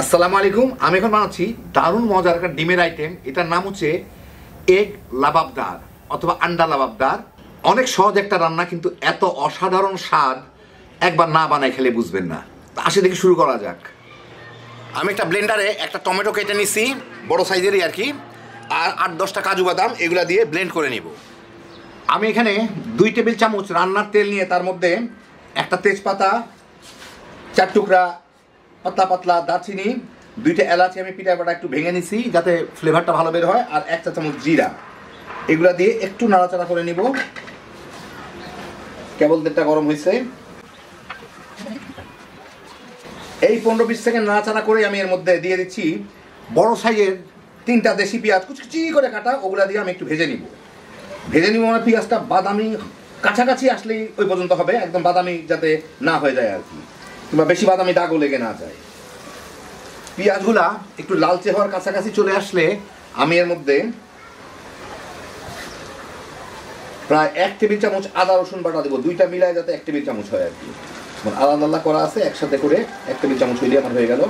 আসসালামু আলাইকুম। আমি এখন বানাচ্ছি দারুণ মজার একটা ডিমের আইটেম। এটার নাম হচ্ছে এগ লাবাবদার অথবা আন্ডা লাবাবদার। অনেক সহজ একটা রান্না, কিন্তু এত অসাধারণ স্বাদ একবার না বানায় খেলে বুঝবেন না। আসে দেখি শুরু করা যাক। আমি একটা ব্লেন্ডারে একটা টমেটো কেটে নিছি, বড় সাইজেরই আর কি, আর 8-10টা কাজু বাদাম এগুলা দিয়ে ব্লেন্ড করে নিব। আমি এখানে 2 টেবিল চামচ রান্নার তেল নিয়ে তার মধ্যে একটা তেজপাতা, 4 টুকরা পাতলা পাতলা দারচিনি, 2টা এলাচি আমি পিঠা পাটা একটু ভেঙে নিছি যাতে ফ্লেভারটা ভালো বের হয়, আর 1 চা চামচ জিরা, এগুলা দিয়ে একটু নাড়াচাড়া করে নিব। কেবল তেলটা গরম হয়েছে, এই 15-20 সেকেন্ড নাড়াচাড়া করে আমি এর মধ্যে দিয়ে দিচ্ছি বড় সাইজের 3টা দেশি পেঁয়াজ কুচকুচি করে কাটা, ওগুলা দিয়ে আমি একটু ভেজে নিব। মানে পেঁয়াজটা বাদামি কাছাকাছি আসলেই ওই পর্যন্ত হবে, একদম বাদামি যাতে না হয়ে যায় আর কি, কিংবা বেশি বাদামি দাগও লেগে না যায়। পেঁয়াজগুলা একটু লালচে হওয়ার কাছাকাছি চলে আসলে আমি এর মধ্যে প্রায় 1 টেবিল চামচ আদা রসুন বাটা দেবো, 2টা মিলায় যাতে 1 টেবিল চামচ হয় আর কি। আলাদা আলাদা করা আছে, একসাথে করে 1 টেবিল চামচ হইলে আমার হয়ে গেল।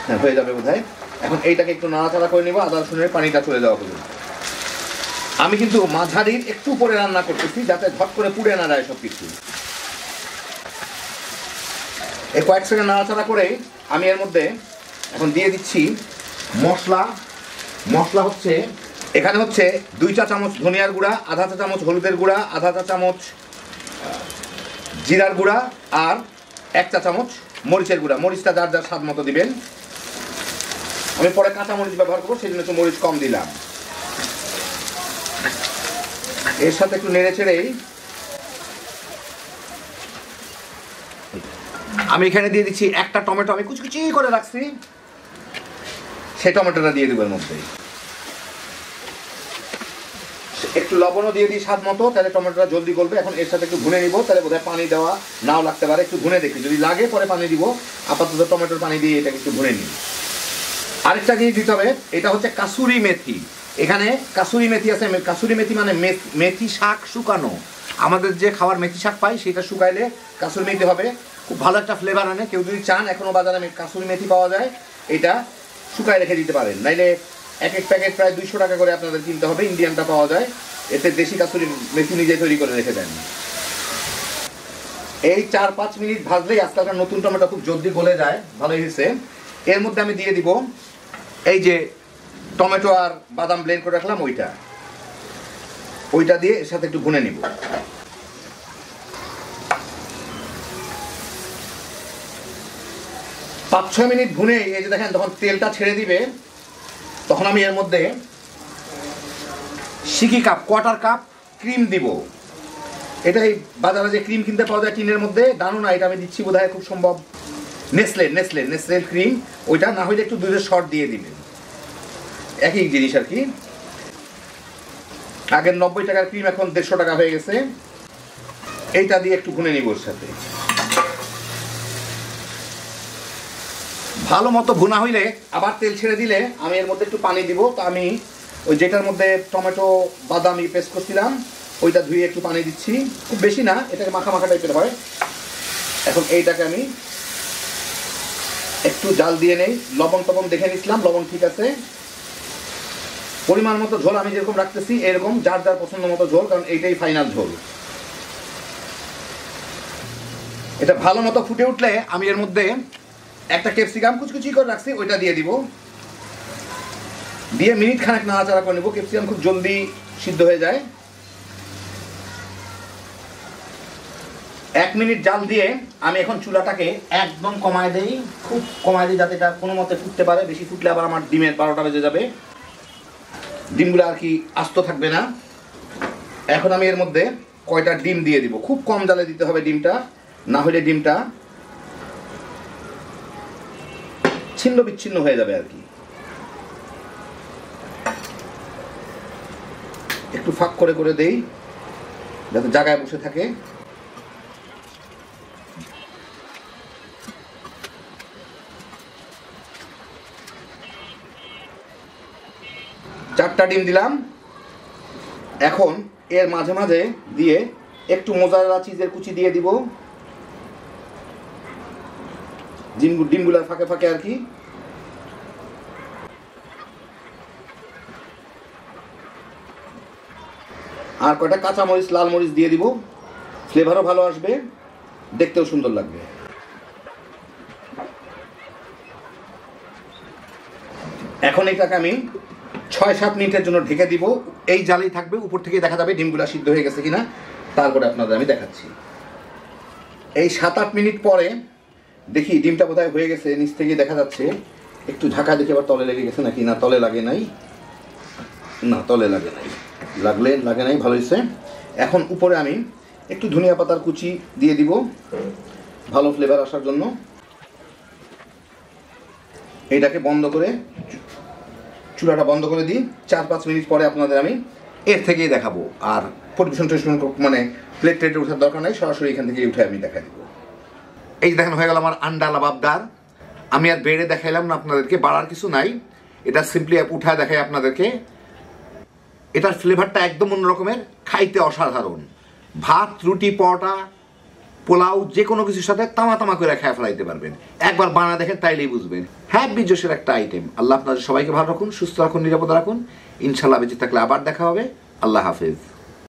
হ্যাঁ, হয়ে যাবে বোধহয়। এখন এইটাকে একটু নাড়াচাড়া করে নিব আদা রসুনের পানিটা চলে যাওয়া পর্যন্ত। আমি কিন্তু মাঝারির একটু উপরে রান্না করতেছি যাতে ঝট করে পুড়ে না যায় সব কিছু। এই কয়েক সেকেন্ড নাড়াচাড়া করে আমি এর মধ্যে এখন দিয়ে দিচ্ছি মশলা হচ্ছে এখানে হচ্ছে 2 চা চামচ ধনিয়ার গুঁড়া, আধা চা চামচ হলুদের গুঁড়া, আধা চা চামচ জিরার গুঁড়া, আর 1 চা চামচ মরিচের গুঁড়া। মরিচটা যার যার স্বাদ মতো দিবেন। আমি পরে কাঁচা মরিচ ব্যবহার করবো, সেই জন্য একটু মরিচ কম দিলাম। এর সাথে একটু নেড়ে ছেড়েই আমি এখানে দিয়ে দিচ্ছি একটা টমেটো, আমি কুচকুচি করে রাখছি, সেই টমেটোটা দিয়ে দেবো এর মধ্যে। একটু লবণও দিয়ে দিই স্বাদ মতো, তাহলে টমেটোটা জলদি গলবে। এখন এর সাথে একটু ভুনে নিব, তাহলে বোধহয় পানি দেওয়া নাও লাগতে পারে, একটু ভুনে দেখি, যদি লাগে পরে পানি দিব। আপাতত টমেটোর পানি দিয়ে এটাকে একটু ভুনে নিই। আরেকটা জিনিস দিতে হবে, এটা হচ্ছে কাসুরি মেথি। এখানে কাসুরি মেথি আছে। কাসুরি মেথি মানে মেথি শাক শুকানো। আমাদের যে খাওয়ার মেথি শাক পাই সেটা শুকাইলে কাসুরি মেথি হবে, খুব ভালো একটা ফ্লেভার আনে। কেউ যদি চান এখনও বাজারে কাসুরি মেথি পাওয়া যায়, এটা শুকায় রেখে দিতে পারেন, নাইলে এক প্যাকেট প্রায় 200 টাকা করে আপনাদের কিনতে হবে। ইন্ডিয়ানটা পাওয়া যায়, এতে দেশি কাসুরি মেথি নিজে তৈরি করে রেখে দেন। এই 4-5 মিনিট ভাজলেই আজকালকার নতুন টমেটো খুব জলদি গলে যায়, ভালোই হয়েছে। এর মধ্যে আমি দিয়ে দিব এই যে টমেটো আর বাদাম ব্লেন্ড করে রাখলাম, ওইটা দিয়ে এর সাথে একটু ভুনে নিব। 5-6 মিনিট ভুনে এই যে দেখেন যখন তেলটা ছেড়ে দিবে, তখন আমি এর মধ্যে কোয়ার্টার কাপ ক্রিম দিব। এটাই বাজারে যে ক্রিম কিনতে পাওয়া যায় টিনের মধ্যে, দানো না, এটা আমি দিচ্ছি বোধহয় খুব সম্ভব নেসলে ক্রিম। ওইটা না হইলে একটু দুধের শর্ট দিয়ে দিবেন, একই জিনিস আর কি। আগের 90 টাকার ক্রিম এখন 150 টাকা হয়ে গেছে। এইটা দিয়ে একটু ভুনে নিব। ওর সাথে ভালো মতো ভুনা হইলে আবার তেল ছেড়ে দিলে আমি এর মধ্যে একটু পানি দিব। তো আমি ওই যেটার মধ্যে টমেটো বাদাম পেস্ট করছিলাম ওইটা ধুয়ে একটু পানি দিচ্ছি, খুব বেশি না, এটাকে মাখা মাখা টাইপের হয়। এখন এইটাকে আমি একটু জাল দিয়ে নেই, লবণ টবণ দেখে নিচ্ছিলাম, লবণ ঠিক আছে। পরিমাণ মতো ঝোল আমি যেরকম রাখতেছি এরকম যার যার পছন্দ মতো ঝোল, কারণ এইটাই ফাইনাল ঝোল। এটা ভালো মতো ফুটে উঠলে আমি এর মধ্যে একটা ক্যাপসিকাম কুচকুচি করে রাখছি, ওইটা দিয়ে দিব। দিয়ে মিনিট খানেক নাড়াচাড়া করে নেব। ক্যাপসিকাম খুব জলদি সিদ্ধ হয়ে যায়। 1 মিনিট জাল দিয়ে আমি এখন চুলাটাকে একদম কমায় দেই, খুব কমায় দিই যাতে এটা কোনো মতে ফুটতে পারে। বেশি ফুটলে আবার আমার ডিমের 12টা বেজে যাবে, ডিমগুলো আর কি আস্ত থাকবে না। এখন আমি এর মধ্যে কয়টা ডিম দিয়ে দিব, খুব কম জালে দিতে হবে ডিমটা, না হলে ডিমটা ছিন্ন বিচ্ছিন্ন হয়ে যাবে আর কি। একটু ফাঁক করে করে দেই যাতে জায়গায় বসে থাকে। চারটা ডিম দিলাম। এখন এর মাঝে মাঝে দিয়ে একটু মোজারেলা চিজের কুচি দিয়ে দিব, ডিমগুলার ফাঁকে ফাঁকে আর কি। আর কয়টা কাঁচামরিচ, লাল মরিচ দিয়ে দিব, ফ্লেভারও ভালো আসবে, দেখতেও সুন্দর লাগবে। এখন এটাকে আমি 6-7 মিনিটের জন্য ঢেকে দিব। এই জালেই থাকবে, উপর থেকে দেখা যাবে ডিমগুলা সিদ্ধ হয়ে গেছে কিনা। তারপরে আপনাদের আমি দেখাচ্ছি। এই 7-8 মিনিট পরে দেখি ডিমটা কোথায় হয়ে গেছে, নিচ থেকে দেখা যাচ্ছে। একটু ঢাকা দেখে আবার তলে লেগে গেছে নাকি, না তলে লাগে নাই, না তলে লাগে নাই, লাগে নাই, ভালো হয়েছে। এখন উপরে আমি একটু ধনিয়া পাতার কুচি দিয়ে দিব ভালো ফ্লেভার আসার জন্য। এইটাকে বন্ধ করে, চুলাটা বন্ধ করে দিই। 4-5 মিনিট পরে আপনাদের আমি এর থেকেই দেখাবো। আর পরিবেশন মানে প্লেট টেটে ওঠার দরকার নাই, সরাসরি এখান থেকে উঠে আমি দেখা দিব। এই দেখানো হয়ে গেল আমার আন্ডা লাবাবদার। আমি আর বেড়ে দেখাইলাম না আপনাদেরকে, বাড়ার কিছু নাই। এটা সিম্পলি উঠায় দেখাই আপনাদেরকে। এটার ফ্লেভারটা একদম অন্যরকমের, খাইতে অসাধারণ। ভাত, রুটি, পরোটা, পোলাও, যে কোনো কিছুর সাথে তামা তামা করে খেয়ে ফেলাইতে পারবেন। একবার বানা দেখেন, তাইলেই বুঝবেন। হ্যাপি জোশের একটা আইটেম। আল্লাহ আপনাদের সবাইকে ভালো রাখুন, সুস্থ রাখুন, নিরাপদ রাখুন। ইনশাল্লাহ বেঁচে থাকলে আবার দেখা হবে। আল্লাহ হাফেজ।